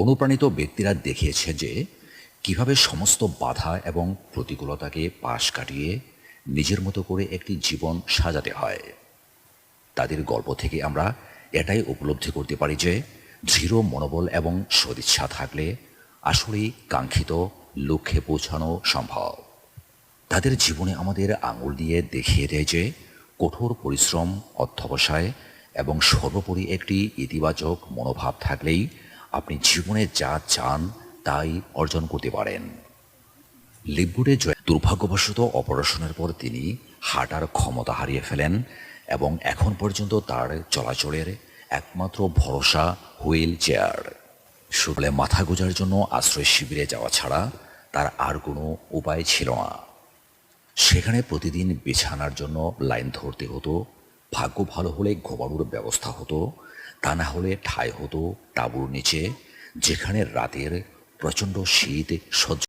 অনুপ্রাণিত ব্যক্তিরা দেখিয়েছে যে কিভাবে সমস্ত বাধা এবং প্রতিকূলতাকে পাশ কাটিয়ে নিজের মতো করে একটি জীবন সাজাতে হয়। তাদের গল্প থেকে আমরা এটাই উপলব্ধি করতে পারি যে দৃঢ় মনোবল এবং সদিচ্ছা থাকলে আসলেই কাঙ্ক্ষিত লক্ষ্যে পৌঁছানো সম্ভব। তাদের জীবনে আমাদের আঙুল দিয়ে দেখিয়ে দেয় যে কঠোর পরিশ্রম, অধ্যবসায় এবং সর্বোপরি একটি ইতিবাচক মনোভাব থাকলেই আপনি জীবনে যা চান তাই অর্জন করতে পারেন। লিভউডে দুর্ভাগ্যবশত অপারেশনের পর তিনি হাঁটার ক্ষমতা হারিয়ে ফেলেন এবং এখন পর্যন্ত তার চলাচলের একমাত্র ভরসা হুইল চেয়ার। শুকলে মাথা গোঁজার জন্য আশ্রয় শিবিরে যাওয়া ছাড়া তার আর কোনো উপায় ছিল না। সেখানে প্রতিদিন বিছানার জন্য লাইন ধরতে হতো। ভাগ্য ভালো হলে ঘুমানোর ব্যবস্থা হতো, তা না হলে ঠাঁই হতো তাঁবুর নিচে, যেখানে রাতের প্রচণ্ড শীত সহ্য